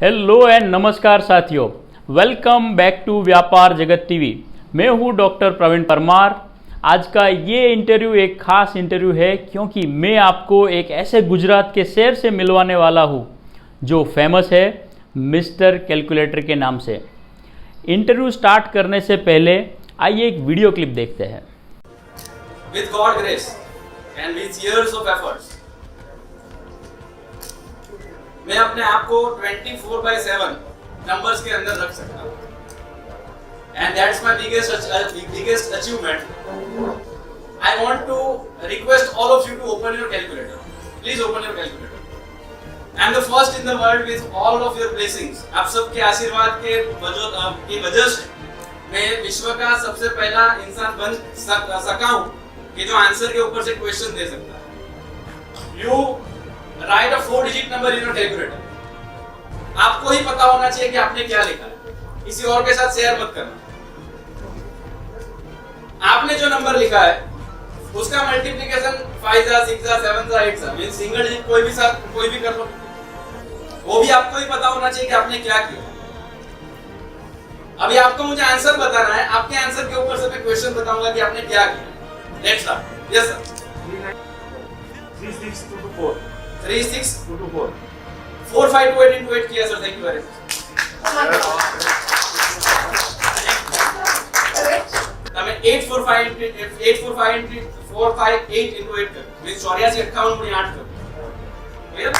Hello and नमस्कार साथियों, welcome back to Vyapar Jagat TV. मैं हूं डॉक्टर प्रवीण परमार। आज का ये इंटरव्यू एक खास इंटरव्यू है क्योंकि मैं आपको एक ऐसे गुजरात के शहर से मिलवाने वाला हूं जो फेमस है मिस्टर कैलकुलेटर के नाम से। इंटरव्यू स्टार्ट करने से पहले आइए एक वीडियो क्लिप देखते हैं। With God grace and with years of efforts, मैं अपने आप को 24/7 नंबर्स के अंदर रख सकता हूँ, and that's my biggest achievement. I want to request all of you to open your calculator. Please open your calculator. I'm the first in the world with all of your blessings. आप सबके आशीर्वाद की वजह से मैं विश्व का सबसे पहला इंसान बन सका हूँ कि जो आंसर के ऊपर से क्वेश्चन दे सकता है। You write a 4-digit number in your calculator. आपको ही पता होना चाहिए कि आपने क्या लिखा है, किसी और के साथ शेयर मत करना। आपने जो नंबर लिखा है उसका मल्टीप्लिकेशन 5 जा 6 जा 7 जा 8 जा मीन सिंगल डिजिट कोई भी कर लो, वो भी आपको ही पता होना चाहिए कि आपने क्या किया। अभी आपको मुझे आंसर बताना है, आपके आंसर के ऊपर से मैं क्वेश्चन बताऊंगा कि आपने क्या किया। Let's start. Yes sir. 36224 36224 4528 into 8 किया sir. Thank you very much. તમે 845 458 into 8 कर मींस 84 58 गुणिया 8 कर। Clear?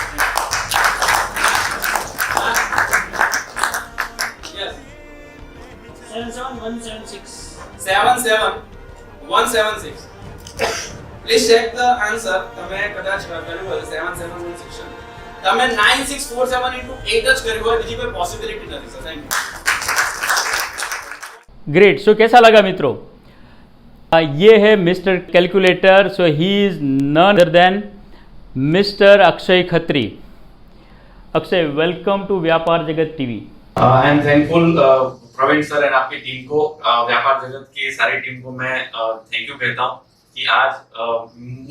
Yes 77176 77176। Please check the answer. તમે કદાચ કર્યું હોય 7716 તમે 9647 into 8 જ કર્યું હોય, બીજી કોઈ પોસિબિલિટી નથી sir. Thank you. Great. So कैसा लगा मित्रों? ये है mister calculator. So he is none other than mister Akshay Khatri. Akshay, welcome to Vyapar Jagat TV. I am thankful Praveen sir and आपकी टीम को, व्यापार जगत की सारी टीम को मैं थैंक यू कहता हूँ कि आज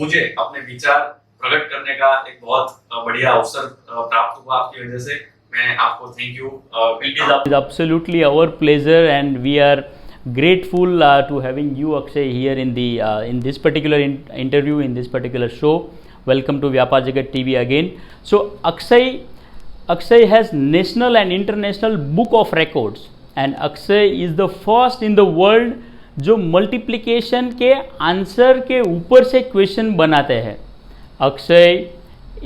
मुझे अपने विचार प्रकट करने का एक बहुत बढ़िया अवसर प्राप्त हुआ आपकी वजह से। मैं आपको thank you. It is absolutely our pleasure and we are grateful to having you Akshay here in this particular interview, in this particular show. Welcome to Vyapar Jagat TV again. So Akshay has national and international book of records and Akshay is the first in the world जो multiplication के answer के ऊपर से question बनाते हैं। अक्षय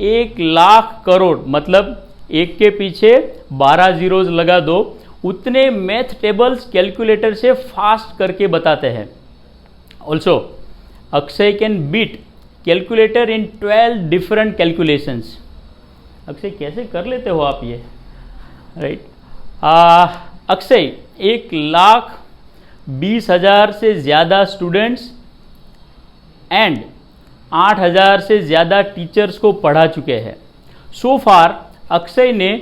1,00,000 करोड़ मतलब एक के पीछे 12 जीरोज लगा दो, उतने मैथ टेबल्स कैलकुलेटर से फास्ट करके बताते हैं। Also Akshay can beat calculator in 12 different calculations. Akshay कैसे कर लेते हो आप ये, राइट? अक्षय 1,20,000 से ज़्यादा स्टूडेंट्स एंड 8,000 से ज़्यादा टीचर्स को पढ़ा चुके हैं। सो फार अक्षय ने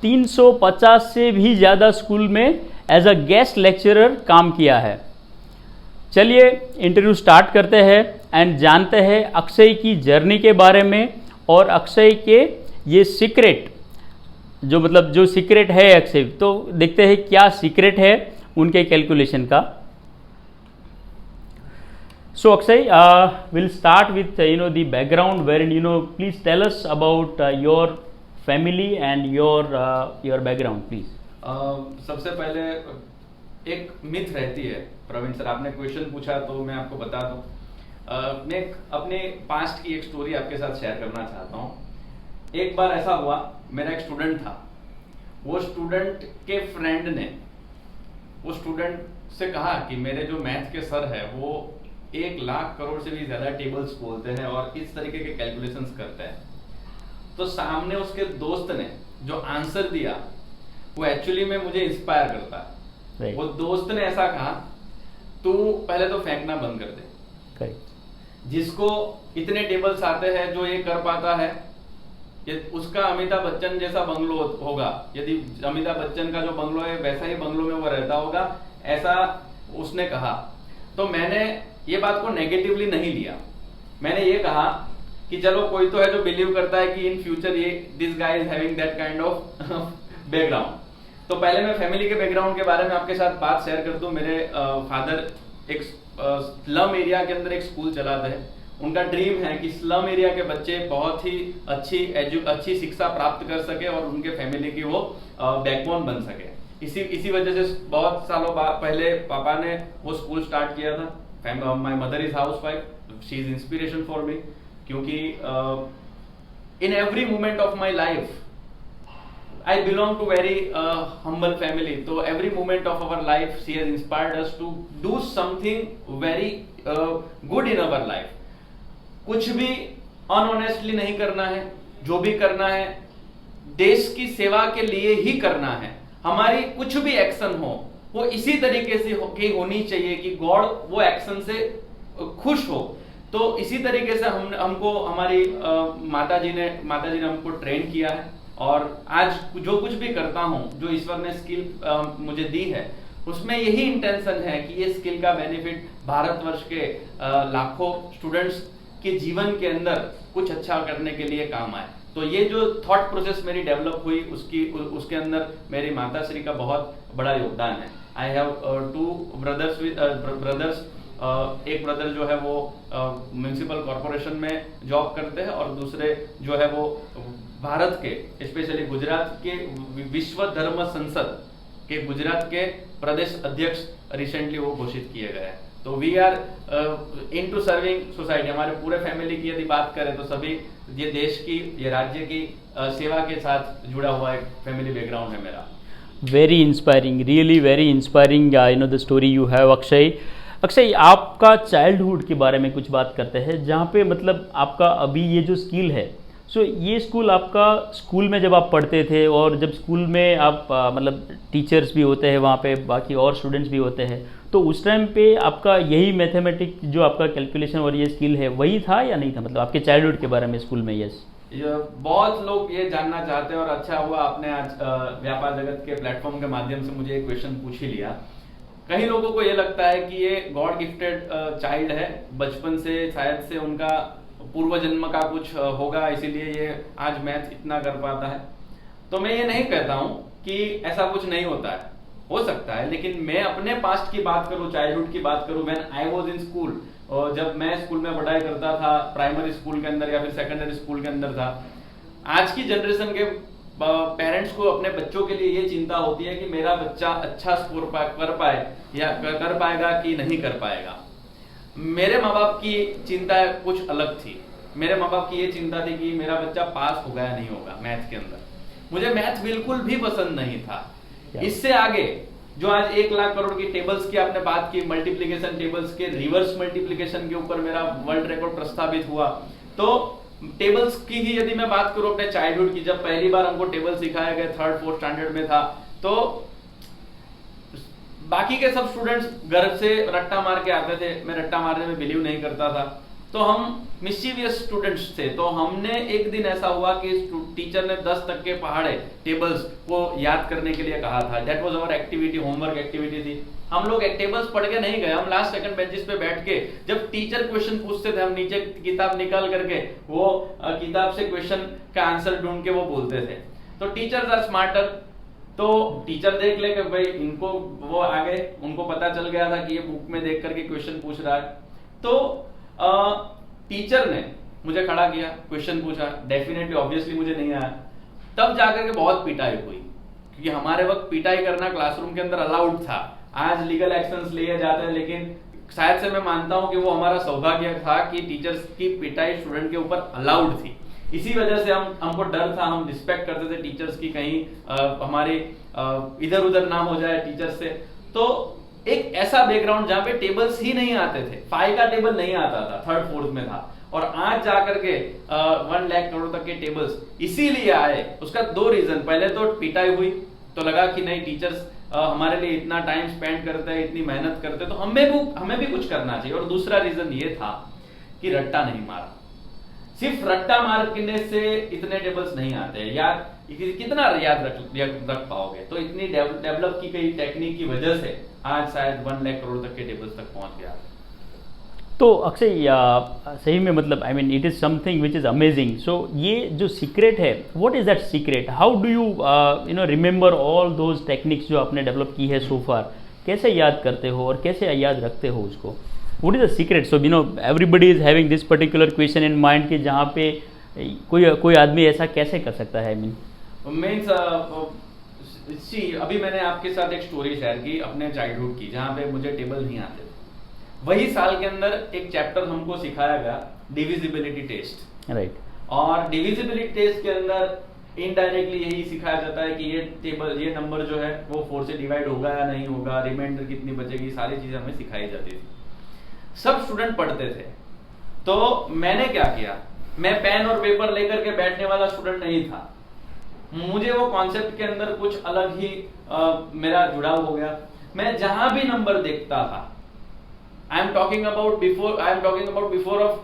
350 से भी ज़्यादा स्कूल में एज अ गेस्ट लेक्चरर काम किया है। चलिए इंटरव्यू स्टार्ट करते हैं एंड जानते हैं अक्षय की जर्नी के बारे में और अक्षय के ये सीक्रेट जो सीक्रेट है अक्षय, तो देखते हैं क्या सीक्रेट है उनके कैलकुलेशन का। So Akshay, we'll start with the background wherein please tell us about your family and your background please. सबसे पहले एक मिथ रहती है प्रवीण सर, आपने क्वेश्चन पूछा तो मैं आपको बता दूं। मैं अपने पास्ट की एक स्टोरी आपके साथ शेयर करना चाहता हूँ। एक बार ऐसा हुआ, मेरा एक स्टूडेंट था, वो स्टूडेंट के फ्रेंड ने वो स्टूडेंट से कहा कि मेरे जो मैथ के सर है वो 1,00,000 करोड़ से भी ज्यादा टेबल्स बोलते हैं और इस तरीके के कैलकुलेशंस करते हैं। तो सामने उसके दोस्त ने जो आंसर दिया वो एक्चुअली में मुझे इंस्पायर करता है। वो दोस्त ने ऐसा कहा, तू पहले तो फेंकना बंद कर दे, जिसको इतने टेबल्स आते हैं जो ये कर पाता है उसका अमिताभ बच्चन जैसा बंगलो होगा, यदि अमिताभ बच्चन का जो बंगलो है वैसा ही बंगलो में वो रहता होगा, ऐसा उसने कहा। तो मैंने ये बात को नेगेटिवली नहीं लिया। मैंने ये कहा कि चलो कोई तो है जो बिलीव करता है कि इन फ्यूचर ये this guy is having that kind of background. तो पहले मैं फैमिली के बैकग्राउंड के बारे में आपके साथ बात शेयर कर दूं। मेरे फादर एक स्लम एरिया के अंदर एक स्कूल चलाते हैं। उनका ड्रीम है कि स्लम एरिया के बच्चे बहुत ही अच्छी शिक्षा प्राप्त कर सके और उनके फैमिली की वो बैकबोन बन सके। इसी वजह से बहुत सालों पहले पापा ने वो स्कूल स्टार्ट किया था। My mother is housewife, she is inspiration for me, क्योंकि in every moment of my life I belong to very humble family. So every moment of our life, she has inspired us to do something very good in our life. कुछ भी अनऑनेस्टली नहीं करना है, जो भी करना है देश की सेवा के लिए ही करना है। हमारी कुछ भी एक्शन हो वो इसी तरीके से होनी चाहिए कि गॉड वो एक्शन से खुश हो। तो इसी तरीके से हमको हमारी माता जी ने हमको ट्रेन किया है और आज जो कुछ भी करता हूं, जो ईश्वर ने स्किल मुझे दी है, उसमें यही इंटेंशन है कि ये स्किल का बेनिफिट भारतवर्ष के लाखों स्टूडेंट्स के जीवन के अंदर कुछ अच्छा करने के लिए काम आए। तो ये जो थॉट प्रोसेस मेरी डेवलप हुई उसके अंदर मेरी माता श्री का बहुत बड़ा योगदान है। I have 2 brothers. एक ब्रदर जो है वो म्युनिसिपल कॉर्पोरेशन में जॉब करते हैं और दूसरे जो है वो भारत के स्पेशली गुजरात के विश्व धर्म संसद के गुजरात के प्रदेश अध्यक्ष रिसेंटली वो घोषित किए गए हैं। तो we are into serving society. हमारे पूरे फैमिली की यदि बात करें तो सभी ये देश की, ये राज्य की सेवा के साथ जुड़ा हुआ एक फैमिली बैकग्राउंड है मेरा। Very inspiring, really very inspiring the story you have Akshay. आपका चाइल्डहुड के बारे में कुछ बात करते हैं, जहाँ पे मतलब आपका अभी ये जो स्किल है, सो ये स्कूल आपका स्कूल में जब आप पढ़ते थे और जब स्कूल में आप मतलब टीचर्स भी होते हैं वहाँ पे, बाकी और स्टूडेंट्स भी होते हैं, तो उस टाइम पे आपका यही मैथमेटिक्स जो आपका कैलकुलेशन और ये स्किल है वही था या नहीं था, मतलब आपके चाइल्डहुड के बारे में स्कूल में? यस, बहुत लोग ये जानना चाहते हैं और अच्छा हुआ आपने आज व्यापार जगत के प्लेटफॉर्म के माध्यम से मुझे एक क्वेश्चन पूछ ही लिया। कई लोगों को ये लगता है कि ये गॉड गिफ्टेड चाइल्ड है, बचपन से शायद से उनका पूर्व जन्म का कुछ होगा, इसीलिए ये आज मैथ इतना कर पाता है। तो मैं ये नहीं कहता हूं कि ऐसा कुछ नहीं होता है, हो सकता है, लेकिन मैं अपने पास्ट की बात करूं, चाइल्डहुड की बात करूं, when I was in school, और जब मैं स्कूल में पढ़ाई करता था, प्राइमरी स्कूल के अंदर या फिर सेकेंडरी स्कूल के अंदर था, आज की जनरेशन के पेरेंट्स को अपने बच्चों के लिए ये चिंता होती है कि मेरा बच्चा अच्छा स्कोर कर पाए या कर पाएगा कि नहीं कर पाएगा। मेरे माँ बाप की चिंता कुछ अलग थी। मेरे माँ बाप की ये चिंता थी कि मेरा बच्चा पास होगा या नहीं होगा मैथ के अंदर। मुझे मैथ बिल्कुल भी पसंद नहीं था। इससे आगे जो आज 1 लाख करोड़ की टेबल्स की आपने बात की, मल्टीप्लिकेशन टेबल्स के रिवर्स मल्टीप्लिकेशन के ऊपर मेरा वर्ल्ड रिकॉर्ड प्रस्तावित हुआ। तो टेबल्स की ही यदि मैं बात करूं अपने चाइल्डहुड की, जब पहली बार हमको टेबल सिखाया गया 3rd 4th स्टैंडर्ड में था, तो बाकी के सब स्टूडेंट्स घर से रट्टा मार के आते थे, मैं रट्टा मारने में बिलीव नहीं करता था। तो हम मिस्चीवियस स्टूडेंट्स थे। तो हमने एक दिन ऐसा हुआ कि टीचर ने 10 तक के पहाड़े टेबल्स को याद करने के लिए कहा था। That was our activity, homework activity थी। हम लोग टेबल्स पढ़ के नहीं गए, हम लास्ट सेकंड बेंचेस पे बैठ के जब टीचर क्वेश्चन पूछते थे, हम नीचे किताब निकाल करके वो किताब से क्वेश्चन का आंसर ढूंढ के वो बोलते थे। तो टीचर्स आर स्मार्टर, तो टीचर देख ले कि भाई इनको वो आगे उनको पता चल गया था कि ये बुक में देख करके क्वेश्चन पूछ रहा है। तो टीचर ने मुझे खड़ा किया, क्वेश्चन पूछा, डेफिनेटली ऑब्वियसली मुझे नहीं आया। तब जाकर के बहुत पिटाई हुई, क्योंकि हमारे वक्त पिटाई करना क्लासरूम के अंदर अलाउड था। आज लीगल एक्शंस लिए जाते हैं, लेकिन शायद से मैं मानता हूं कि वो हमारा सौभाग्य था कि टीचर्स की पिटाई स्टूडेंट के ऊपर अलाउड थी। इसी वजह से हमको डर था, हम रिस्पेक्ट करते थे टीचर्स की, कहीं हमारे इधर उधर ना हो जाए टीचर्स से। तो एक ऐसा बैकग्राउंड जहां पे टेबल्स ही नहीं आते थे, 5 का टेबल नहीं आता था, 3rd 4th में था, और आज जाकर के 1 लाख करोड़ तक के टेबल्स इसीलिए आए। उसका 2 रीजन, पहले तो पिटाई हुई तो लगा कि नहीं टीचर्स हमारे लिए इतना टाइम स्पेंड करते हैं, इतनी मेहनत करते हैं, तो हमें भी कुछ करना चाहिए। और दूसरा रीजन ये था कि रट्टा नहीं मारा। सिर्फ रट्टा मारने से इतने टेबल्स नहीं आते हैं, याद कितना याद रख पाओगे। तो इतनी डेवलप की गई टेक्निक की वजह से आज शायद 1 लाख करोड़ तक के टेबल्स तक पहुंच गया। तो अक्षय सही में मतलब I mean it is something which is amazing. So ये जो सीक्रेट है, what is that secret? How do you remember all those techniques जो आपने डेवलप की है सो फार? कैसे याद करते हो और कैसे याद रखते हो उसको? What is the secret? So everybody is having this particular question in mind कि जहाँ पे कोई आदमी ऐसा कैसे कर सकता है? मीन्स अभी मैंने आपके साथ एक स्टोरी शेयर की अपने चाइल्डहुड की, जहाँ पे मुझे टेबल नहीं आते थे. वही साल के अंदर एक चैप्टर हमको सिखाया गया, डिविजिबिलिटी टेस्ट. राइट. और डिविजिबिलिटी टेस्ट के अंदर इनडायरेक्टली यही सिखाया जाता है कि ये नंबर जो है वो 4 से डिवाइड होगा या नहीं होगा, रिमाइंडर कितनी बचेगी, सारी चीजें हमें सिखाई जाती थी. सब स्टूडेंट पढ़ते थे. तो मैंने क्या किया, मैं पेन और पेपर लेकर के बैठने वाला स्टूडेंट नहीं था. मुझे वो कॉन्सेप्ट के अंदर कुछ अलग ही मेरा जुड़ाव हो गया. मैं जहां भी नंबर देखता था, I am talking about before of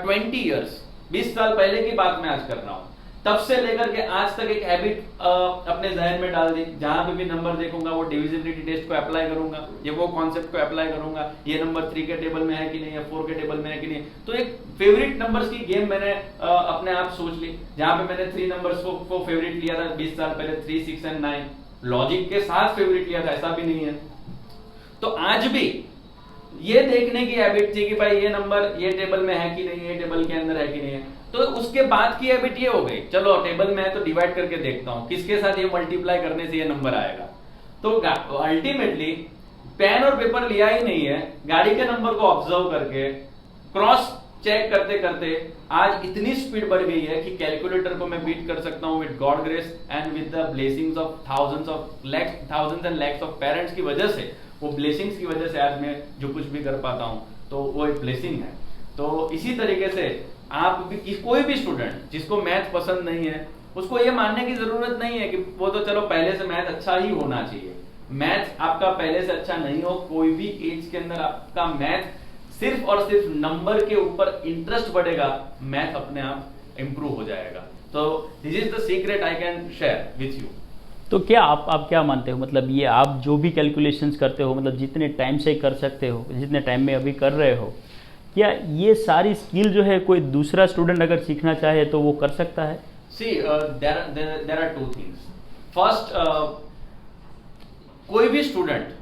20 years, 20 साल पहले की बात मैं आज कर रहा हूं. तब से लेकर के आज तक एक हैबिट अपने जहन में डाल दी. जहां पे भी नंबर देखूंगा वो डिविजिबिलिटी टेस्ट को अप्लाई करूंगा, ये वो कॉन्सेप्ट को अप्लाई करूंगा. ये नंबर 3 के टेबल में है कि नहीं, या 4 के टेबल में है कि नहीं. तो एक फेवरेट नंबर्स की गेम मैंने अपने आप सोच ली, जहां पे मैंने 3 नंबर्स को फेवरेट लिया था 20 साल पहले, 3, 6 एंड 9. लॉजिक के साथ फेवरेट लिया था, ऐसा भी नहीं है. तो आज भी ये देखने की हैबिट थी कि भाई ये नंबर ये टेबल में है कि नहीं, ये टेबल के अंदर है कि नहीं है. तो उसके बाद की हैबिट ये हो गई, चलो टेबल में है तो डिवाइड करके देखता हूं किसके साथ ये मल्टीप्लाई करने से ये नंबर आएगा. तो अल्टीमेटली पेन और पेपर लिया ही नहीं है, गाड़ी के नंबर को ऑब्जर्व करके क्रॉस चेक करते करते आज इतनी स्पीड बढ़ गई है कि कैलकुलेटर को मैं बीट कर सकता हूं with God grace and with the blessings of thousands and lakhs of parents की वजह से. वो ब्लेसिंग्स की वजह से आज मैं जो कुछ भी कर पाता हूं, तो वो एक ब्लेसिंग है. तो इसी तरीके से आप भी कोई भी स्टूडेंट जिसको मैथ पसंद नहीं है, उसको ये मानने की जरूरत नहीं है कि वो तो चलो पहले से मैथ अच्छा ही होना चाहिए. मैथ आपका पहले से अच्छा नहीं हो, कोई भी एज के अंदर आपका मैथ सिर्फ और सिर्फ नंबर के ऊपर इंटरेस्ट बढ़ेगा, मैथ अपने आप इंप्रूव हो जाएगा. तो this is the secret I can share with you. तो क्या आप क्या मानते हो, मतलब ये आप जो भी कैलकुलेशंस करते हो, मतलब जितने टाइम से कर सकते हो, जितने टाइम में अभी कर रहे हो, क्या ये सारी स्किल जो है कोई दूसरा स्टूडेंट अगर सीखना चाहे तो वो कर सकता है? सी देयर आर 2 थिंग्स. फर्स्ट, कोई भी स्टूडेंट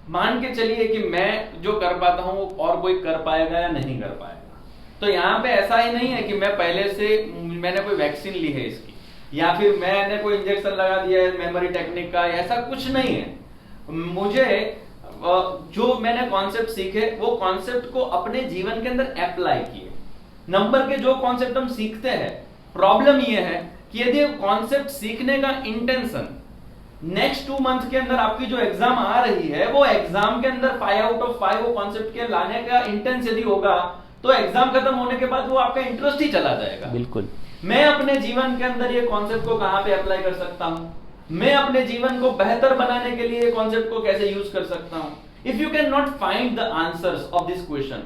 मान के चलिए कि मैं जो कर पाता हूं वो और कोई कर पाएगा या नहीं कर पाएगा. तो यहां पे ऐसा ही नहीं है कि मैं पहले से मैंने कोई वैक्सीन ली है इसकी, या फिर मैंने कोई इंजेक्शन लगा दिया है मेमोरी टेक्निक का, ऐसा कुछ नहीं है. मुझे जो मैंने कॉन्सेप्ट सीखे वो कॉन्सेप्ट को अपने जीवन के अंदर अप्लाई किए. नंबर के जो कॉन्सेप्ट हम सीखते हैं, प्रॉब्लम ये है कि यदि कॉन्सेप्ट सीखने का इंटेंशन नेक्स्ट 2 मंथ के अंदर आपकी जो एग्जाम आ रही है, वो एग्जाम के अंदर 5 आउट ऑफ 5 वो कॉन्सेप्ट के लाने का इंटेंस यदि होगा, तो एग्जाम खत्म होने के बाद वो आपका इंटरेस्ट ही चला जाएगा. बिल्कुल. मैं अपने जीवन के अंदर ये कॉन्सेप्ट को कहां पे अप्लाई कर सकता हूं, मैं अपने जीवन को बेहतर बनाने के लिए कॉन्सेप्ट को कैसे यूज कर सकता हूं. If you can not find the answers of this question,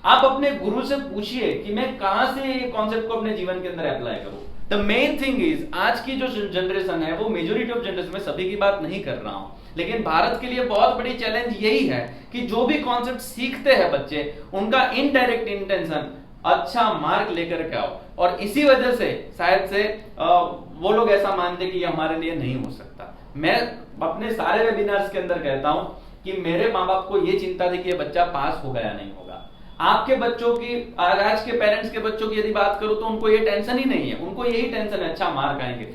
आप अपने गुरु से पूछिए कि मैं कहां से ये कॉन्सेप्ट को अपने जीवन के अंदर अप्लाई करूं. द मेन थिंग इज, आज की जो जनरेशन है, वो मेजोरिटी ऑफ जनरेशन में, सभी की बात नहीं कर रहा हूं, लेकिन भारत के लिए बहुत बड़ी चैलेंज यही है कि जो भी कॉन्सेप्ट सीखते हैं बच्चे, उनका इनडायरेक्ट इंटेंशन अच्छा मार्क लेकर के आओ. और इसी वजह से शायद से वो लोग ऐसा मानते कि ये हमारे लिए नहीं हो सकता. मैं अपने सारे वेबिनार्स के अंदर कहता हूं कि मेरे माँ बाप को ये चिंता थी कि ये बच्चा पास होगा या नहीं होगा. आपके बच्चों की, आज के पेरेंट्स के बच्चों की यदि बात करूं तो उनको ये टेंशन ही नहीं है. उनको यही टेंशन है अच्छा मार्क आएंगे.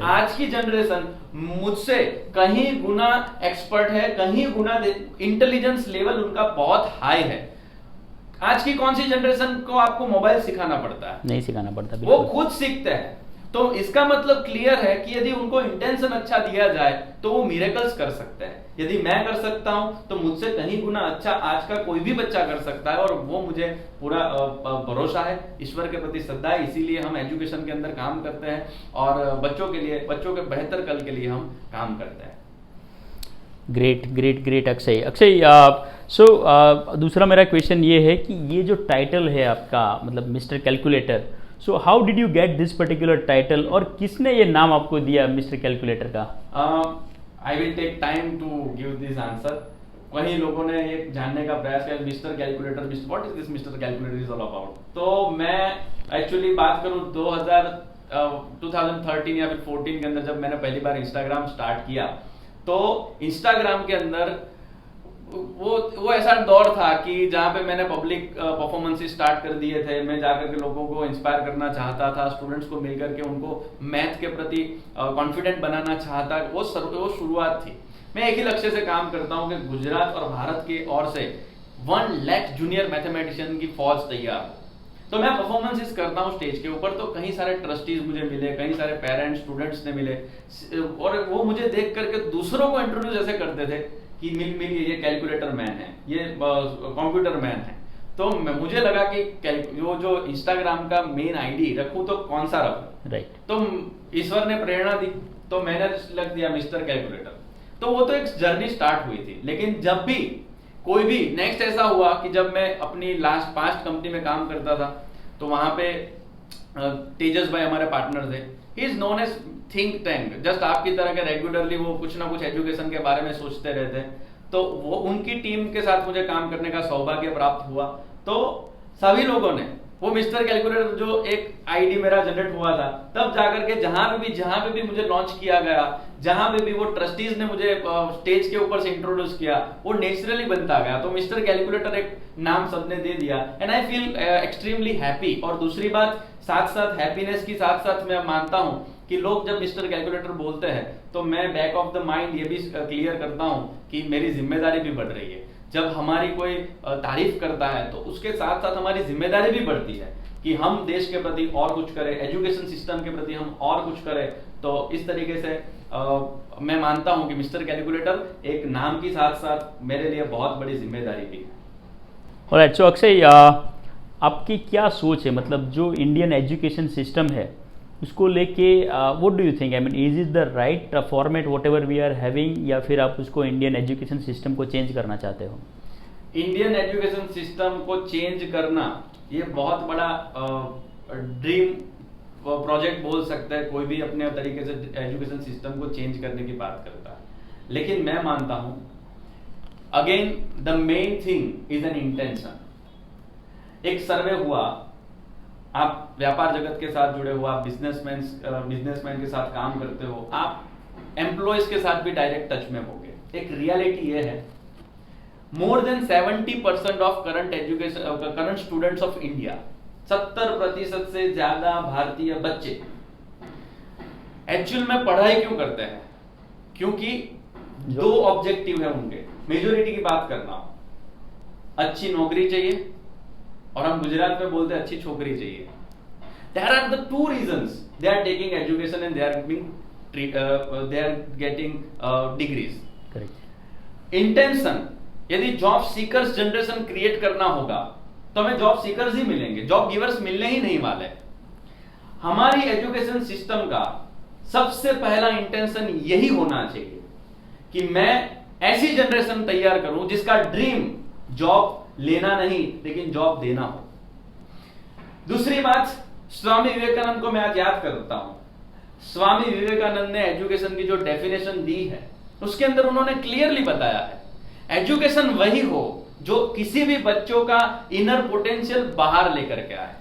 आज की जनरेशन मुझसे कहीं गुना एक्सपर्ट है, कहीं गुना इंटेलिजेंस लेवल उनका बहुत हाई है. आज की कौन सी जनरेशन को आपको मोबाइल सिखाना पड़ता है? नहीं सिखाना पड़ता, वो खुद सीखते हैं. तो इसका मतलब क्लियर है कि यदि उनको इंटेंशन अच्छा दिया जाए तो वो मिरेकल्स कर सकते हैं. यदि मैं कर सकता हूं तो मुझसे कहीं गुना अच्छा आज का कोई भी बच्चा कर सकता है. और वो मुझे पूरा भरोसा है, ईश्वर के प्रति श्रद्धा है. इसीलिए हम एजुकेशन के अंदर काम करते हैं और बच्चों के लिए, बच्चों के बेहतर कल के लिए हम काम करते हैं. Great great great Akshay. Akshay, दूसरा मेरा क्वेश्चन ये है कि ये जो टाइटल है आपका, मतलब mister calculator, so how did you get this particular title, और किसने ये नाम आपको दिया मिस्टर कैलकुलेटर का? I will take time to give this answer. कई लोगों ने ये जानने का प्रयास किया mister calculator, what is this mister calculator is all about. तो मैं एक्चुअली बात करूं 2013 या फिर 14 के अंदर जब मैंने पहली बार इंस्टाग्राम स्टार्ट किया, तो इंस्टाग्राम के अंदर वो ऐसा दौर था कि जहां पे मैंने पब्लिक परफॉर्मेंस स्टार्ट कर दिए थे। मैं जाकर के लोगों को इंस्पायर करना चाहता था, स्टूडेंट्स को मिलकर के उनको मैथ के प्रति कॉन्फिडेंट बनाना चाहता। वो शुरुआत थी। मैं एक ही लक्ष्य से काम करता हूं कि गुजरात और भारत की ओर से 1 लाख जूनियर मैथमेटिशियन की फौज तैयार हो। तो मैं परफॉर्मेंसेस करता हूं स्टेज के ऊपर, तो कई सारे ट्रस्टीज मुझे मिले, कई सारे पेरेंट्स स्टूडेंट्स ने मिले, और वो मुझे देख करके दूसरों को इंट्रोड्यूस ऐसे करते थे कि मिल ये कैलकुलेटर मैन है, ये कंप्यूटर मैन है। तो मुझे लगा कि जो इंस्टाग्राम का मेन आईडी रखूं तो कौन सा रखूं, राइट। तो ईश्वर ने प्रेरणा दी, तो मैंने लग दिया मिस्टर कैलकुलेटर। तो वो तो एक जर्नी स्टार्ट हुई थी। लेकिन जब भी कोई भी नेक्स्ट ऐसा हुआ कि जब मैं अपनी लास्ट 5 कंपनी में काम करता था, तो वहां पे तेजस भाई हमारे पार्टनर थे। He is known as think tank, just आपकी तरह के रेगुलरली वो कुछ ना कुछ एजुकेशन के बारे में सोचते रहते। तो वो उनकी टीम के साथ मुझे काम करने का सौभाग्य प्राप्त हुआ। तो सभी लोगों ने वो मिस्टर कैलकुलेटर जो एक आईडी मेरा जनरेट हुआ था, तब जाकर के जहां पे भी मुझे लॉन्च किया गया, जहां पे भी वो ट्रस्टीज ने मुझे स्टेज के ऊपर से इंट्रोड्यूस किया, वो नेचुरली बनता गया। तो मिस्टर कैलकुलेटर एक नाम सबने दे दिया, and I feel extremely happy. और दूसरी बात, साथ साथ हैप्पीनेस की साथ साथ मैं मानता हूं कि लोग जब मिस्टर कैलकुलेटर बोलते हैं, तो मैं बैक ऑफ द माइंड ये भी क्लियर करता हूं कि मेरी जिम्मेदारी भी बढ़ रही है। जब हमारी कोई तारीफ करता है, तो उसके साथ साथ हमारी जिम्मेदारी भी बढ़ती है कि हम देश के प्रति और कुछ करें, एजुकेशन सिस्टम के प्रति हम और कुछ करें। तो इस तरीके से मैं मानता हूं कि मिस्टर कैलकुलेटर एक नाम के साथ साथ मेरे लिए बहुत बड़ी जिम्मेदारी भी है। और सो अक्षय, आपकी क्या सोच है, मतलब जो इंडियन एजुकेशन सिस्टम है उसको लेके what do you think, I mean is it the right format whatever we are having, या फिर आप उसको इंडियन एजुकेशन सिस्टम को चेंज करना चाहते हो? इंडियन एजुकेशन सिस्टम को चेंज करना ये बहुत बड़ा ड्रीम प्रोजेक्ट बोल सकता है। कोई भी अपने तरीके से एजुकेशन सिस्टम को चेंज करने की बात करता है। लेकिन मैं मानता हूं again the main thing is an intention. एक सर्वे हुआ, आप व्यापार जगत के साथ जुड़े हो, आप बिजनेसमैन के साथ काम करते हो, आप एम्प्लॉयज के साथ भी डायरेक्ट टच में होगे। एक रियलिटी ये है, more than 70% of current students of India, 70% से ज्यादा भारतीय बच्चे एक्चुअल में पढ़ाई क्यों करते हैं? क्योंकि 2 ऑब्जेक्टिव है उनके। मेजोरिटी की बात करना, अच्छी नौकरी चाहिए, और हम गुजरात में बोलते हैं अच्छी छोकरी चाहिए। There are the 2 reasons they are taking education and they are getting degrees. Correct. Intention, यदि जॉब सीकर्स जनरेशन क्रिएट करना होगा तो हमें जॉब सीकर्स ही मिलेंगे, जॉब गिवर्स मिलने ही नहीं वाले। हमारी एजुकेशन सिस्टम का सबसे पहला इंटेंशन यही होना चाहिए कि मैं ऐसी जनरेशन तैयार करूं जिसका ड्रीम जॉब लेना नहीं लेकिन जॉब देना हो। दूसरी बात, स्वामी विवेकानंद को मैं आज याद करता हूं। स्वामी विवेकानंद ने एजुकेशन की जो डेफिनेशन दी है, उसके अंदर उन्होंने क्लियरली बताया है, एजुकेशन वही हो जो किसी भी बच्चों का इनर पोटेंशियल बाहर लेकर के आए।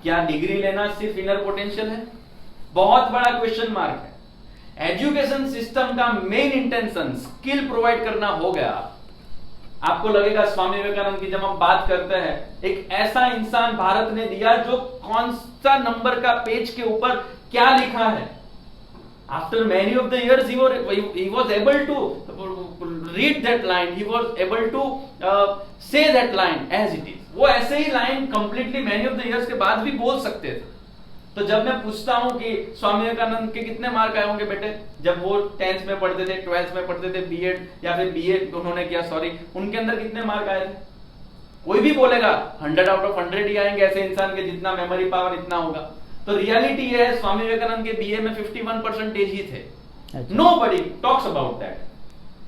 क्या डिग्री लेना सिर्फ इनर पोटेंशियल है? बहुत बड़ा क्वेश्चन मार्क है। एजुकेशन सिस्टम का मेन इंटेंशन स्किल प्रोवाइड करना हो गया। आपको लगेगा स्वामी विवेकानंद की जब हम बात करते हैं, एक ऐसा इंसान भारत ने दिया जो कौन सा नंबर का पेज के ऊपर क्या लिखा है। After many of the years he was able to read that line, he was able to say that line as it is. वो ऐसे ही line completely many of the years के बाद भी बोल सकते थे। तो जब मैं पूछता हूं कि स्वामी विवेकानंद के कितने मार्क आए होंगे बेटे, जब वो 10th में पढ़ते थे, 12th में पढ़ते थे, बीएड या फिर बीए उन्होंने किया, सॉरी, उनके अंदर कितने मार्क आए थे? कोई भी बोलेगा 100 आउट ऑफ 100 ही आएंगे, ऐसे इंसान के जितना मेमोरी पावर इतना होगा। तो रियलिटी ये है, स्वामी विवेकानंद के बीए में 51% ही थे। Nobody talks about that.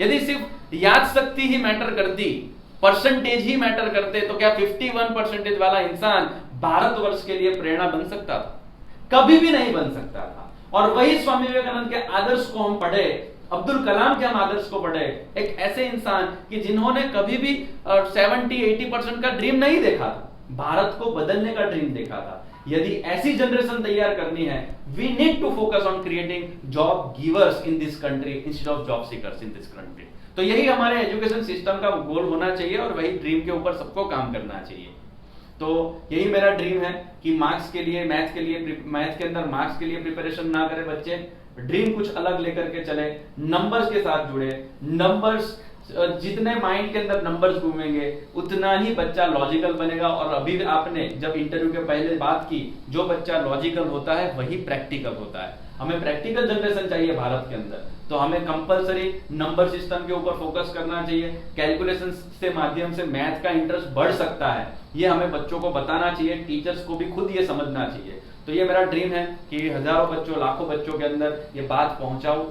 यदि सिर्फ याद शक्ति ही मैटर करती, परसेंटेज ही मैटर करते, तो क्या 51% वाला इंसान भारतवर्ष के लिए प्रेरणा बन सकता था? कभी भी नहीं बन सकता था। और वही स्वामी विवेकानंद के आदर्श को हम पढ़े, अब्दुल कलाम के हम आदर्श को पढ़े, एक ऐसे इंसान कि जिन्होंने कभी भी 70-80% का ड्रीम नहीं देखा था, भारत को बदलने का ड्रीम देखा था। यदि ऐसी जनरेशन तैयार करनी है, we need to focus on creating job givers in this country instead of job seekers in this country. तो यही हमारे एजुकेशन सिस्टम का गोल होना चाहिए और वही ड्रीम के ऊपर सबको काम करना चाहिए। तो यही मेरा ड्रीम है कि मार्क्स के लिए, मैथ के अंदर मार्क्स के लिए प्रिपरेशन ना करें बच्चे, ड्रीम कुछ अलग लेकर के चले, नंबर्स के साथ जुड़े। नंबर्स, जितने माइंड के अंदर नंबर्स घूमेंगे उतना ही बच्चा लॉजिकल बनेगा। और अभी आपने जब इंटरव्यू के पहले बात की, जो बच्चा लॉजिकल होता है वही प्रैक्टिकल होता है। हमें प्रैक्टिकल जनरेशन चाहिए भारत के अंदर, तो हमें कंपलसरी नंबर सिस्टम के ऊपर फोकस करना चाहिए। कैलकुलेशन से माध्यम से मैथ का इंटरेस्ट बढ़ सकता है, ये हमें बच्चों को बताना चाहिए, टीचर्स को भी खुद ये समझना चाहिए। तो ये मेरा ड्रीम है कि हजारों बच्चों, लाखों बच्चों के अंदर ये बात पहुंचाऊं,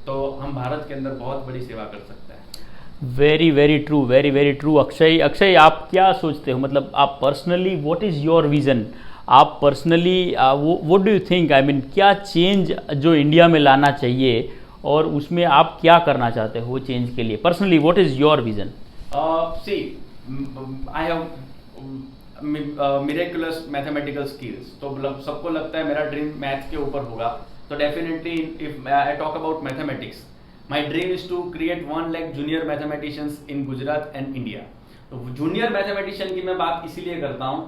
तो हम भारत के अंदर बहुत बड़ी सेवा कर सकते हैं। Very very true, very very true. Akshay, आप क्या सोचते हो, मतलब आप personally what is your vision? आप personally what do you think, I mean क्या चेंज जो इंडिया में लाना चाहिए और उसमें आप क्या करना चाहते हो वो चेंज के लिए? Personally what is your vision? See, I have miraculous mathematical skills, तो सबको लगता है मेरा ड्रीम मैथ के ऊपर होगा। तो definitely if I talk about mathematics, my dream is to create 1 lakh junior mathematicians in Gujarat and India. तो जूनियर मैथमेटिशियन की मैं बात इसीलिए करता हूं,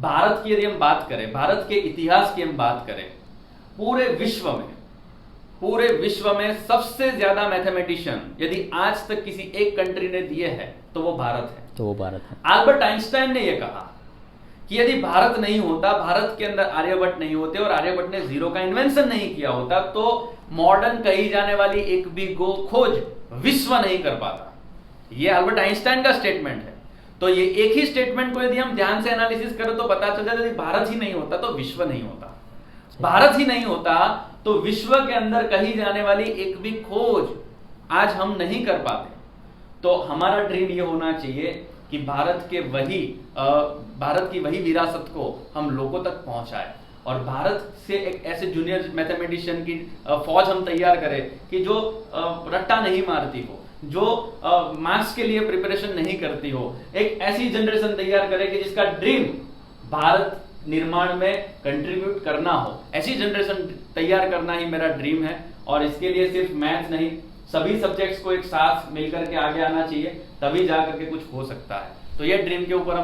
भारत की यदि हम बात करें, भारत के इतिहास की हम बात करें, पूरे विश्व में सबसे ज्यादा मैथमेटिशियन यदि आज तक किसी एक कंट्री ने दिए हैं तो वो भारत है। अल्बर्ट आइंस्टाइन ने यह कहा कि यदि भारत नहीं होता, भारत के अंदर आर्यभट्ट नहीं होते और आर्यभट्ट ने जीरो का इन्वेंशन नहीं किया होता, तो मॉडर्न कही जाने वाली एक भी खोज विश्व नहीं कर पाता। ये अल्बर्ट आइंस्टाइन का स्टेटमेंट है। तो ये एक ही स्टेटमेंट को यदि हम ध्यान से एनालिसिस करें तो पता चल जाता है, यदि भारत ही नहीं होता तो विश्व नहीं होता, भारत ही नहीं होता तो विश्व के अंदर कही जाने वाली एक भी खोज आज हम नहीं कर पाते। तो हमारा ड्रीम ये होना चाहिए कि भारत की वही विरासत को हम लोगों तक पहुंचाए और भारत से एक ऐसे जूनियर मैथमेटिशियन की फौज हम तैयार करें कि जो रट्टा नहीं मारती हो, जो मार्क्स के लिए प्रिपरेशन नहीं करती हो। एक ऐसी जनरेशन तैयार करें कि जिसका ड्रीम भारत निर्माण में कंट्रीब्यूट करना हो। ऐसी जनरेशन तैयार करना ही मेरा ड्रीम है और इसके लिए सिर्फ मैथ नहीं, सभी सब्जेक्ट्स को एक साथ मिलकर के आगे आना चाहिए, तभी जाकर के कुछ हो सकता है। तो ये ड्रीम के ऊपर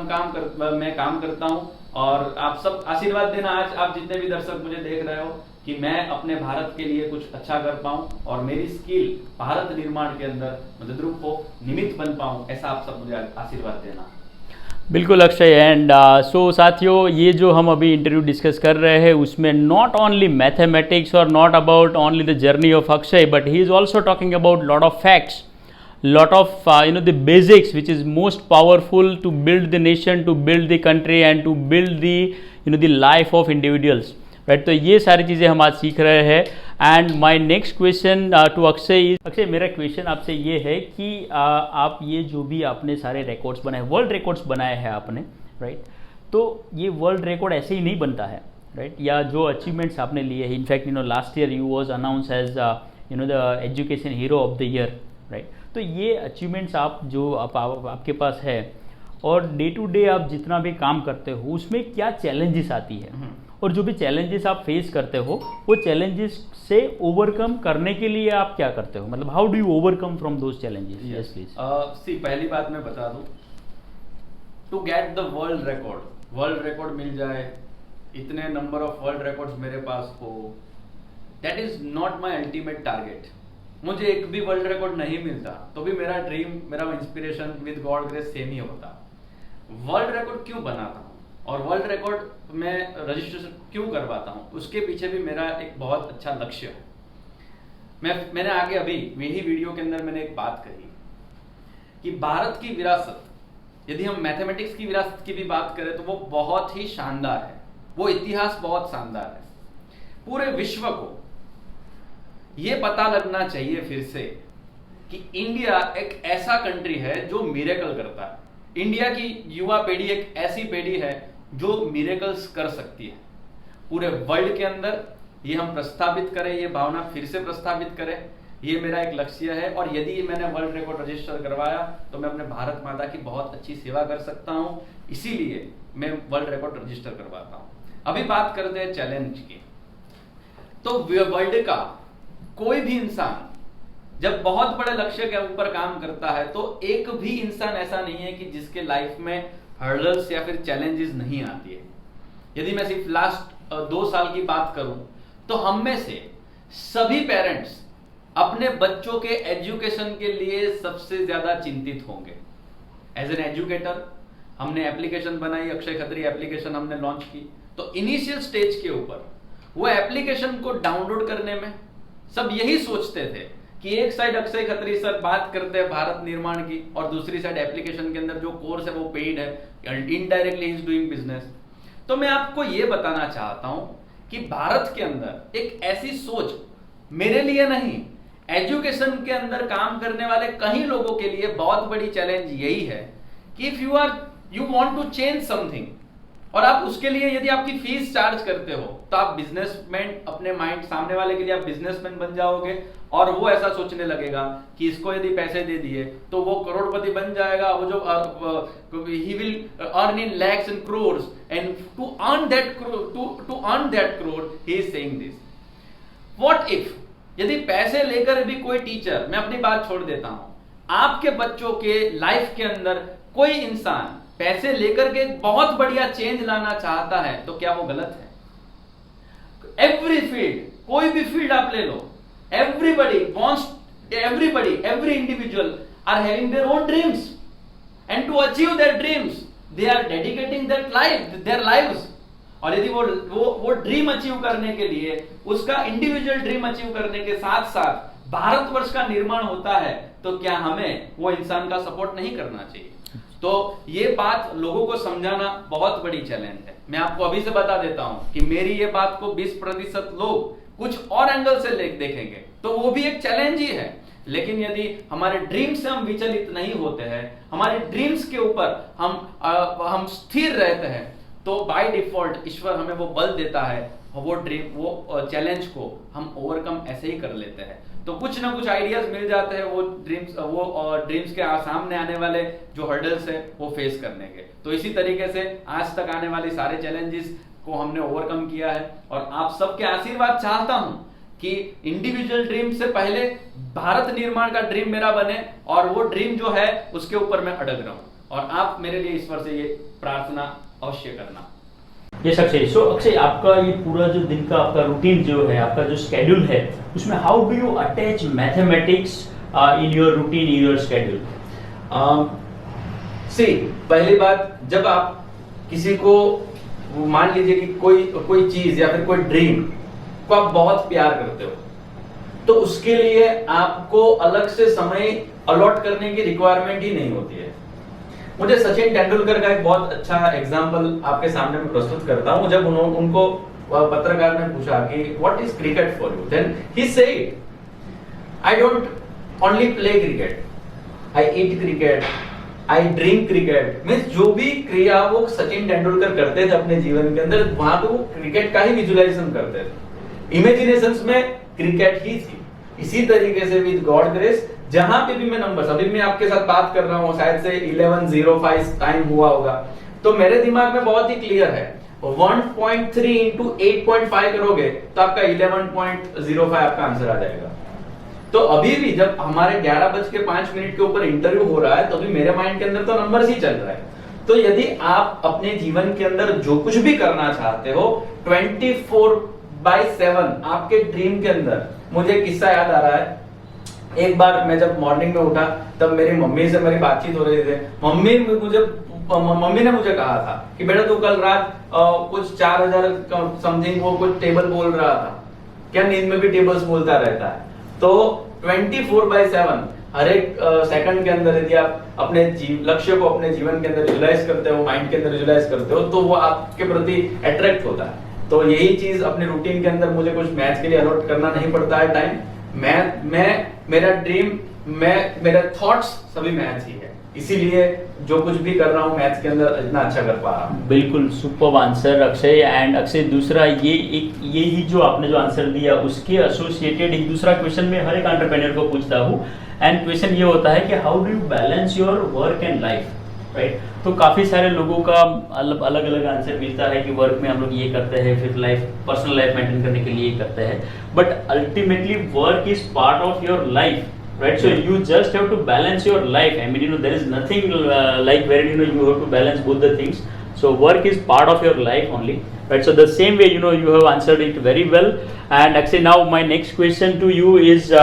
मैं काम करता हूं और आप सब आशीर्वाद देना। आज आप जितने भी दर्शक मुझे देख रहे हो कि मैं अपने भारत के लिए कुछ अच्छा कर पाऊं और मेरी स्किल भारत निर्माण के अंदर मददरूप हो, निमित्त बन पाऊं, ऐसा आप सब मुझे आशीर्वाद देना। बिल्कुल अक्षय। एंड सो साथियों, ये जो हम अभी इंटरव्यू डिस्कस कर रहे हैं उसमें नॉट ओनली मैथमेटिक्स और not about only the journey of Akshay, but he is also talking about lot of facts, lot of the basics which is most powerful to build the nation, to build the country and to build the the life of individuals, right? तो ये सारी चीज़ें हम आज सीख रहे हैं। And my next question to Akshay, मेरा क्वेश्चन आपसे ये है कि आप ये जो भी आपने सारे रिकॉर्ड्स बनाए, वर्ल्ड रिकॉर्ड्स बनाए हैं आपने, राइट? तो ये वर्ल्ड रिकॉर्ड ऐसे ही नहीं बनता है, राइट? या जो अचीवमेंट्स आपने लिए हैं, in fact last year you was announce as the education hero of the year, right? तो ये अचीवमेंट्स आपके पास है और डे टू डे आप जितना भी काम करते हो उसमें क्या चैलेंजेस आती है और जो भी चैलेंजेस आप फेस करते हो वो चैलेंजेस से ओवरकम करने के लिए आप क्या करते हो, मतलब how do you overcome from those challenges? Yes please. See, पहली बात मैं बता दूं, to get the world record मिल जाए, इतने नंबर ऑफ वर्ल्ड रिकॉर्ड्स मेरे पास हो, that is not my ultimate target. मुझे एक भी वर्ल्ड रिकॉर्ड नहीं मिलता तो भी मेरा ड्रीम, मेरा inspiration with God grace same ही होता। वर्ल्ड रिकॉर्ड क्यों बनाता हूं और वर्ल्ड रिकॉर्ड में रजिस्ट्रेशन क्यों करवाता हूं, उसके पीछे भी मेरा एक बहुत अच्छा लक्ष्य है। मैंने आगे अभी यही वीडियो के अंदर मैंने एक बात कही कि भारत की विरासत, यदि हम मैथमेटिक्स की विरासत की भी बात करें तो वो बहुत ही शानदार है, वो इतिहास बहुत शानदार है। पूरे विश्व को ये पता लगना चाहिए फिर से कि इंडिया एक ऐसा कंट्री है जो मिरेकल करता है। इंडिया की युवा पीढ़ी एक ऐसी पीढ़ी है जो मिरेकल्स कर सकती है। पूरे वर्ल्ड के अंदर ये हम प्रस्तावित करें, ये भावना फिर से प्रस्तावित करें, ये मेरा एक लक्ष्य है। और यदि ये मैंने वर्ल्ड रिकॉर्ड रजिस्टर करवाया तो मैं अपने भारत माता की बहुत अच्छी सेवा कर सकता हूँ, इसीलिए मैं वर्ल्ड रिकॉर्ड रजिस्टर करवाता हूँ। अभी बात करते हैं चैलेंज की। तो वर्ल्ड का कोई भी इंसान जब बहुत बड़े लक्ष्य के ऊपर काम करता है तो एक भी इंसान ऐसा नहीं है कि जिसके लाइफ में हर्डल्स या फिर चैलेंजेस नहीं आती है। यदि मैं सिर्फ लास्ट 2 साल की बात करूं तो हम में से सभी पेरेंट्स अपने बच्चों के एजुकेशन के लिए सबसे ज्यादा चिंतित होंगे। एज एन एजुकेटर हमने एप्लीकेशन बनाई, अक्षय खत्री एप्लीकेशन हमने लॉन्च की। तो इनिशियल स्टेज के ऊपर वो एप्लीकेशन को डाउनलोड करने में सब यही सोचते थे कि एक साइड अक्षय खत्री सर बात करते हैं भारत निर्माण की और दूसरी साइड एप्लीकेशन के अंदर जो कोर्स है वो पेड है, indirectly he is doing business. तो मैं आपको ये बताना चाहता हूं कि भारत के अंदर एक ऐसी सोच मेरे लिए नहीं, एजुकेशन के अंदर काम करने वाले कई लोगों के लिए बहुत बड़ी चैलेंज यही है कि if you want to change something और आप उसके लिए यदि आपकी फीस चार्ज करते हो तो आप बिजनेसमैन, अपने माइंड सामने वाले के लिए आप बिजनेसमैन बन जाओगे और वो ऐसा सोचने लगेगा कि इसको यदि पैसे दे दिए तो वो करोड़पति बन जाएगा, वो जो he will earn in lakhs and crores and to earn that crore he is saying this. What if यदि पैसे लेकर भी कोई टीचर, मैं अपनी बात छोड़ देता हूं, आपके बच्चों के लाइफ के अंदर कोई इंसान पैसे लेकर के बहुत बढ़िया चेंज लाना चाहता है तो क्या वो गलत है? एवरी फील्ड, कोई भी फील्ड आप ले लो, every individual are having their own dreams and to achieve their dreams they are dedicating their lives। और यदि वो ड्रीम अचीव करने के लिए, उसका इंडिविजुअल ड्रीम अचीव करने के साथ साथ भारतवर्ष का निर्माण होता है तो क्या हमें वो इंसान का सपोर्ट नहीं करना चाहिए? तो ये बात लोगों को समझाना बहुत बड़ी चैलेंज है। मैं आपको अभी से बता देता हूं कि मेरी ये बात को 20% लोग कुछ और एंगल से देखेंगे तो वो भी एक चैलेंज ही है। लेकिन यदि हमारे ड्रीम्स से हम विचलित नहीं होते हैं, हमारे ड्रीम्स के ऊपर हम स्थिर रहते हैं तो बाय डिफॉल्ट ईश्वर हमें वो बल देता है, वो चैलेंज को हम ओवरकम ऐसे ही कर लेते हैं। तो कुछ ना कुछ आइडियाज मिल जाते हैं वो ड्रीम्स के सामने आने वाले जो हर्डल्स है वो फेस करने के। तो इसी तरीके से आज तक आने वाले सारे चैलेंजेस को हमने ओवरकम किया है और आप सबके आशीर्वाद चाहता हूं कि इंडिविजुअल ड्रीम से पहले भारत निर्माण का ड्रीम मेरा बने और वो ड्रीम जो है उसके ऊपर मैं अड़ग रहूं। और आप मेरे लिए ईश्वर से ये प्रार्थना अवश्य करना। यस अक्षय, सो अक्षय आपका ये पूरा जो दिन का आपका रूटीन जो है, आपका जो शेड्यूल है, उसमें how do you attach mathematics in your routine, in your schedule? पहली बात, जब आप किसी को मान लीजिए कि कोई चीज या फिर कोई ड्रीम को आप बहुत प्यार करते हो तो उसके लिए आपको अलग से समय अलॉट करने की रिक्वायरमेंट ही नहीं होती है। मुझे सचिन तेंदुलकर का एक बहुत अच्छा एग्जांपल आपके सामने में प्रस्तुत करता हूं। जब उनको पत्रकार ने पूछा कि what is cricket for you, then he said I don't only play cricket, I eat cricket, I drink cricket. Means जो भी क्रिया वो सचिन तेंदुलकर करते थे अपने जीवन के अंदर, वहां पे वो क्रिकेट का ही विजुअलाइजेशन करते थे, इमेजिनेशंस में क्रिकेट ही थी। इसी तरीके से विद गॉड ग्रेस जहां पे भी मैं नंबर्स, अभी मैं आपके साथ बात कर रहा हूं, शायद से 11:05 टाइम हुआ होगा, तो मेरे दिमाग में बहुत ही क्लियर है 1.3 into 8.5 करोगे तो आपका 11.05 आपका आंसर आ जाएगा। तो अभी भी जब हमारे 11:05 के ऊपर इंटरव्यू हो रहा है तो अभी मेरे माइंड के अंदर तो नंबर्स ही चल रहा है। तो यदि आप अपने जीवन के अंदर जो कुछ भी करना चाहते हो 24/7 आपके ड्रीम के अंदर, मुझे किस्सा याद आ रहा है। एक बार मैं जब मॉर्निंग में उठा तब मेरी मम्मी से मेरी बातचीत हो रही थी। मम्मी ने मुझे कहा था कि बेटा तू कल रात कुछ 4000 समथिंग वो कुछ टेबल बोल रहा था, क्या नींद में भी टेबल्स बोलता रहता है? तो 24/7 हर एक सेकंड के अंदर यदि आप अपने लक्ष्य को अपने जीवन के अंदर विजुअलाइज करते हो, माइंड के अंदर विजुअलाइज करते हो, तो वो आपके प्रति अट्रैक्ट होता है। तो यही चीज अपने रूटीन के अंदर मुझे कुछ मैथ्स के लिए अलॉट करना नहीं पड़ता है टाइम। मैं मेरा ड्रीम, मेरे थॉट्स सभी मैथ्स ही है। इसीलिए जो कुछ भी कर रहा हूँ मैथ्स के अंदर इतना अच्छा कर पा रहा हूँ। बिल्कुल superb answer Akshay. And Akshay दूसरा ये ही जो आपने जो आंसर दिया उसके एसोसिएटेड एक दूसरा क्वेश्चन मैं हर एक एंटरप्रेन्योर को पूछता हूँ, एंड क्वेश्चन ये होता है कि how do you balance your work and life, right. तो काफ़ी सारे लोगों का अलग अलग आंसर मिलता है कि वर्क में हम लोग ये करते हैं, फिर लाइफ पर्सनल लाइफ मेंटेन करने के लिए ये करते हैं, but ultimately work is part of your life, right? So you just have to balance your life. I mean, there is nothing like where you have to balance both the things. So work is part of your life only, right? So the same way, you have answered it very well. And actually now my next question to you is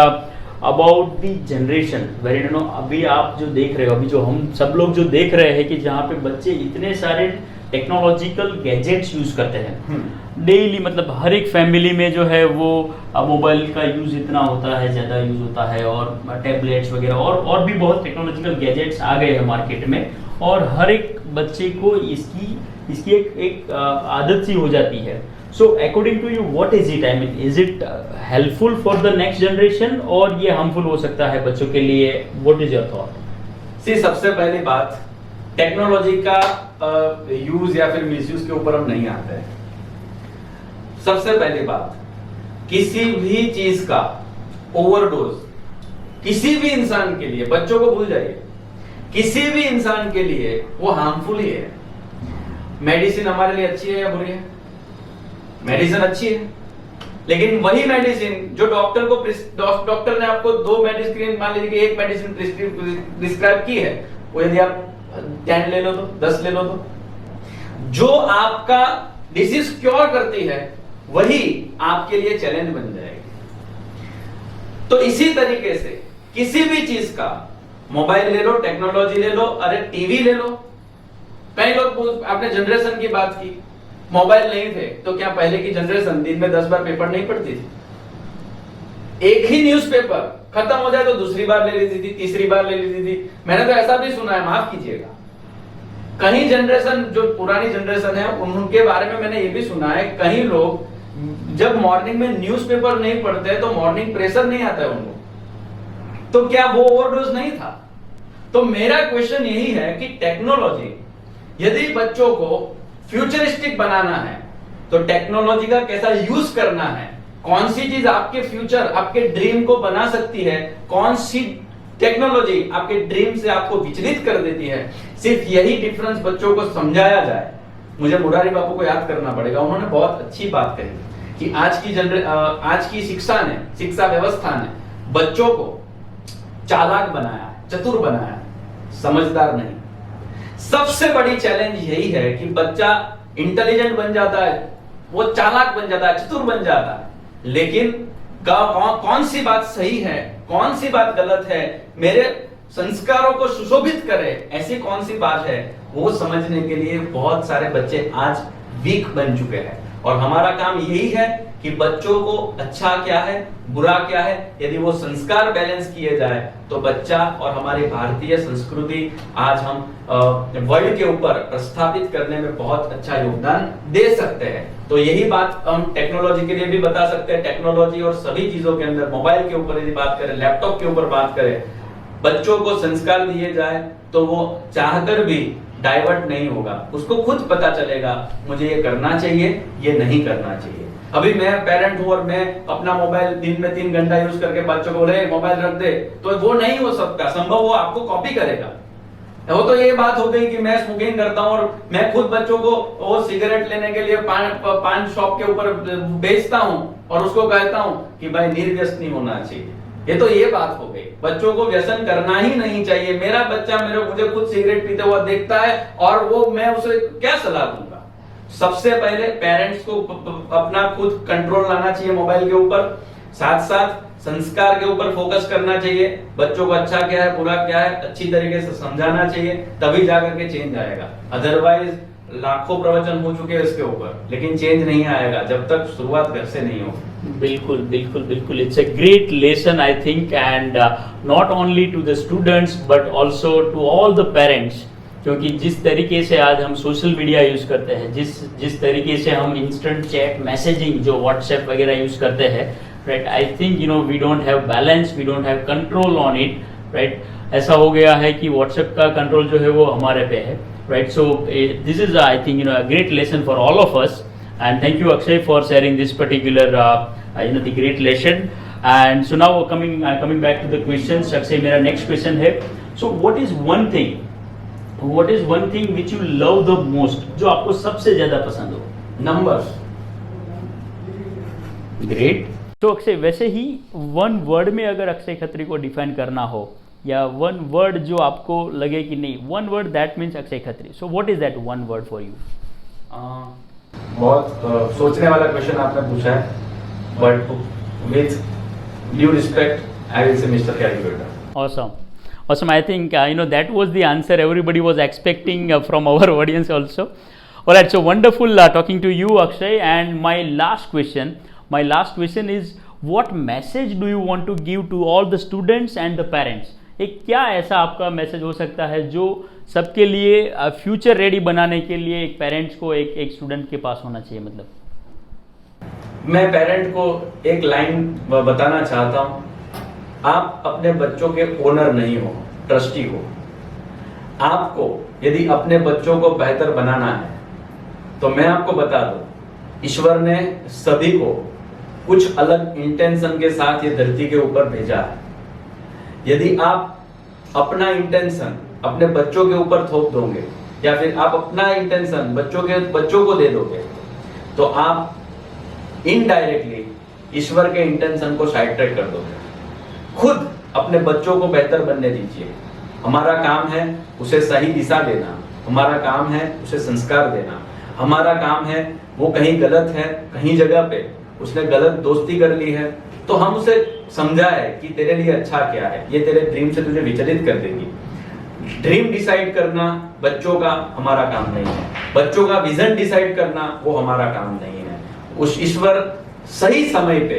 about the generation, where अभी आप जो देख रहे हो, अभी जो हम सब लोग जो देख रहे हैं कि जहाँ पे बच्चे इतने सारे टेक्नोलॉजिकल गैजेट्स यूज करते हैं डेली, मतलब हर एक फैमिली में जो है वो मोबाइल का यूज इतना होता है, ज़्यादा यूज होता है, और टैबलेट्स वगैरह और भी बहुत टेक्नोलॉजिकल गैजेट्स आ गए हैं मार्केट में, और हर एक बच्चे को इसकी एक आदत सी हो जाती है। So according to you what is it, I mean is it helpful for the next generation और ये हार्मफुल हो सकता है बच्चों के लिए? What is your thought? See, सबसे पहली बात, टेक्नोलॉजी का यूज या फिर मिसयूज के ऊपर हम नहीं आते हैं। सबसे पहली बात, किसी भी चीज का ओवरडोज किसी भी इंसान के लिए, बच्चों को भूल जाइए, किसी भी इंसान के लिए वो हार्मफुल ही है। मेडिसिन हमारे लिए अच्छी है या बुरी है? मेडिसिन अच्छी है, लेकिन वही मेडिसिन जो डॉक्टर ने आपको 2 मेडिसिन, मान लीजिए कि एक मेडिसिन प्रिस्क्राइब की है, वो यदि आप 10 ले लो तो 10 ले लो तो जो आपका डिसीज क्योर करती है वही आपके लिए चैलेंज बन जाएगी। तो इसी तरीके से किसी भी चीज का, मोबाइल ले लो, टेक्नोलॉजी ले लो, अरे टीवी ले लो। कई लोग, आपने जनरेशन की बात की, मोबाइल नहीं थे तो क्या पहले की जनरेशन दिन में 10 बार पेपर नहीं पढ़ती थी? एक ही न्यूज़पेपर खत्म हो जाए तो दूसरी बार ले लेती थी, तीसरी बार ले लेती थी। मैंने तो ऐसा भी सुना है, माफ कीजिएगा, कहीं जनरेशन जो पुरानी जनरेशन है उनके बारे में मैंने ये भी सुना है, कहीं लोग जब मॉर्निंग में न्यूज़पेपर नहीं पढ़ते तो मॉर्निंग प्रेशर नहीं आता है उनको। तो क्या वो ओवरडोज नहीं था? तो मेरा क्वेश्चन यही है कि टेक्नोलॉजी, यदि बच्चों को फ्यूचरिस्टिक बनाना है तो टेक्नोलॉजी का कैसा यूज करना है, कौन सी चीज आपके फ्यूचर, आपके ड्रीम को बना सकती है, कौन सी टेक्नोलॉजी आपके ड्रीम से आपको विचलित कर देती है, सिर्फ यही डिफरेंस बच्चों को समझाया जाए। मुझे मुरारी बापू को याद करना पड़ेगा, उन्होंने बहुत अच्छी बात कही कि आज की शिक्षा व्यवस्था ने बच्चों को चालाक बनाया, चतुर बनाया, समझदार नहीं। सबसे बड़ी चैलेंज यही है कि बच्चा इंटेलिजेंट बन जाता है, वो चालाक बन जाता है, चतुर बन जाता है, लेकिन कौन सी बात सही है, कौन सी बात गलत है, मेरे संस्कारों को सुशोभित करे, ऐसी कौन सी बात है, वो समझने के लिए बहुत सारे बच्चे आज वीक बन चुके हैं। और हमारा काम यही है कि बच्चों को अच्छा क्या है, बुरा क्या है, यदि वो संस्कार बैलेंस किए जाए तो बच्चा और हमारी भारतीय संस्कृति आज हम वर्ल्ड के ऊपर प्रस्थापित करने में बहुत अच्छा योगदान दे सकते हैं। तो यही बात हम टेक्नोलॉजी के लिए भी बता सकते हैं। टेक्नोलॉजी और सभी चीजों के अंदर, मोबाइल के ऊपर यदि बात करें, लैपटॉप के ऊपर बात करें, बच्चों को संस्कार दिए जाए तो वो चाहकर भी डाइवर्ट नहीं होगा, उसको खुद पता चलेगा मुझे ये करना चाहिए, ये नहीं करना चाहिए। अभी मैं पेरेंट हूं और मैं अपना मोबाइल दिन में 3 घंटा यूज करके बच्चों को बोले मोबाइल रख दे, तो वो नहीं हो सकता, संभव वो आपको कॉपी करेगा। वो तो ये बात हो गई कि मैं स्मोकिंग करता हूं और मैं खुद बच्चों को वो सिगरेट लेने के लिए पान शॉप के ऊपर बेचता हूं और उसको कहता हूं कि भाई निर्व्यसनी होना चाहिए। ये तो ये बात हो गई, बच्चों को व्यसन करना ही नहीं चाहिए। मेरा बच्चा मुझे खुद सिगरेट पीते हुआ देखता है और वो मैं उसे क्या सलाह दूंगा? सबसे पहले पेरेंट्स को अपना खुद कंट्रोल लाना चाहिए मोबाइल के ऊपर, साथ साथ संस्कार के ऊपर फोकस करना चाहिए। बच्चों को अच्छा क्या है, बुरा क्या है, अच्छी तरीके से समझाना चाहिए, तभी जाकर के चेंज आएगा। अदरवाइज लाखों प्रवचन हो चुके हैं इसके ऊपर, लेकिन चेंज नहीं आएगा जब तक शुरुआत घर से नहीं हो। बिल्कुल बिल्कुल बिल्कुल, it's a great lesson I think, and not only to the students but also to all the parents. क्योंकि जिस तरीके से आज हम सोशल मीडिया यूज करते हैं, जिस तरीके से हम इंस्टेंट चैट मैसेजिंग जो व्हाट्सएप वगैरह यूज करते हैं, right, I think we don't have balance, we don't have control on it, right. ऐसा हो गया है कि व्हाट्सएप का कंट्रोल जो है वो हमारे पे है, right. So this is I think a great lesson for all of us, and thank you Akshay for sharing this particular the great lesson. And so now coming back to the questions. Akshay, मेरा next question है, so what is one thing which you love the most, जो आपको सबसे ज्यादा पसंद हो? Numbers. Great. तो अक्षय, वैसे ही वन वर्ड में अगर अक्षय खत्री को डिफाइन करना हो, या वन वर्ड जो आपको लगे कि नहीं, one word that means Akshay Khatri, so what is that one word for you? बहुत सोचने वाला क्वेश्चन आपने पूछा है, but with due respect I will say mister calculator. Awesome. Awesome. I think that was the answer everybody was expecting from our audience also. All right. So wonderful talking to you, Akshay. And my last question is, what message do you want to give to all the students and the parents? एक क्या ऐसा आपका message हो सकता है जो सबके लिए फ्यूचर रेडी बनाने के लिए एक पेरेंट्स को एक स्टूडेंट के पास होना चाहिए? मतलब मैं पेरेंट को एक लाइन बताना चाहता हूं, आप अपने बच्चों के ओनर नहीं हो, ट्रस्टी हो. आपको यदि अपने बच्चों को बेहतर बनाना है तो मैं आपको बता दूं, ईश्वर ने सभी को कुछ अलग इंटेंशन के साथ ये धरती के ऊपर भेजा है. यदि आप अपना इंटेंशन अपने बच्चों के ऊपर थोप दोगे, या फिर आप अपना इंटेंशन बच्चों को दे दोगे, तो आप इनडायरेक्टली ईश्वर के इंटेंशन को साइड ट्रैक कर दोगे. खुद अपने बच्चों को बेहतर बनने दीजिए. हमारा काम है उसे सही दिशा देना, हमारा काम है उसे संस्कार देना, हमारा काम है वो कहीं गलत है, कहीं जगह पे उसने गलत दोस्ती कर ली है, तो हम उसे समझाए कि तेरे लिए अच्छा क्या है, ये तेरे ड्रीम से तुझे विचलित कर देगी. ड्रीम डिसाइड करना बच्चों का हमारा काम नहीं है, बच्चों का विजन डिसाइड करना वो हमारा काम नहीं है. उस ईश्वर सही समय पे,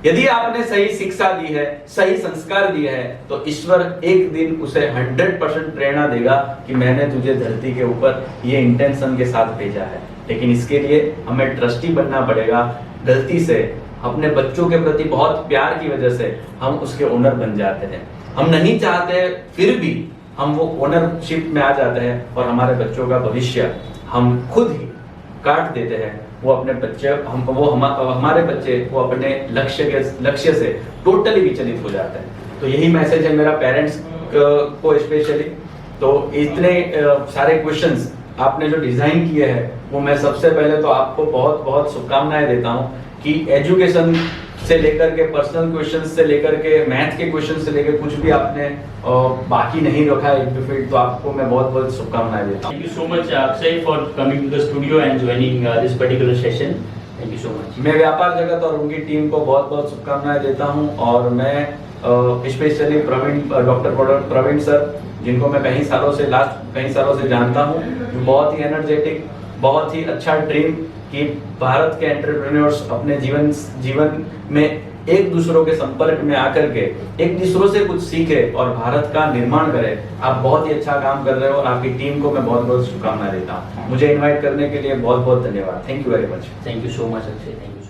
यदि आपने सही शिक्षा दी है, सही संस्कार दिए है, तो ईश्वर एक दिन उसे 100% प्रेरणा देगा कि मैंने तुझे धरती के ऊपर ये इंटेंशन के साथ भेजा है. लेकिन इसके लिए हमें ट्रस्टी बनना पड़ेगा. गलती से अपने बच्चों के प्रति बहुत प्यार की वजह से हम उसके ओनर बन जाते हैं. हम नहीं चाहते, फिर भी हम वो ओनरशिप में आ जाते हैं और हमारे बच्चों का भविष्य हम खुद ही काट देते हैं. वो अपने बच्चे हमारे बच्चे वो अपने लक्ष्य से टोटली विचलित हो जाते हैं. तो यही मैसेज है मेरा पेरेंट्स को स्पेशली. तो इतने सारे क्वेश्चंस आपने जो डिजाइन किए हैं, वो मैं सबसे पहले तो आपको बहुत बहुत शुभकामनाएं देता हूं कि एजुकेशन से लेकर के पर्सनल क्वेश्चंस से लेकर के मैथ के क्वेश्चन से लेकर कुछ भी आपने बाकी नहीं रखा है, तो आपको मैं बहुत बहुत शुभकामनाएं देता हूं. Thank you so much Akshay for coming to the studio and joining this particular session. Thank you so much. मैं व्यापार जगत और उनकी टीम को बहुत बहुत शुभकामनाएं देता हूं. और मैं स्पेशली डॉक्टर प्रवीण सर, जिनको मैं कई सालों से जानता हूं, बहुत ही एनर्जेटिक, बहुत ही अच्छा ड्रीम कि भारत के एंटरप्रेन्योर्स अपने जीवन में एक दूसरों के संपर्क में आकर के एक दूसरों से कुछ सीखे और भारत का निर्माण करें. आप बहुत ही अच्छा काम कर रहे हो और आपकी टीम को मैं बहुत बहुत शुभकामनाएं देता हूं. मुझे इनवाइट करने के लिए बहुत बहुत धन्यवाद. Thank you very much. Thank you so much Akshay. Thank you.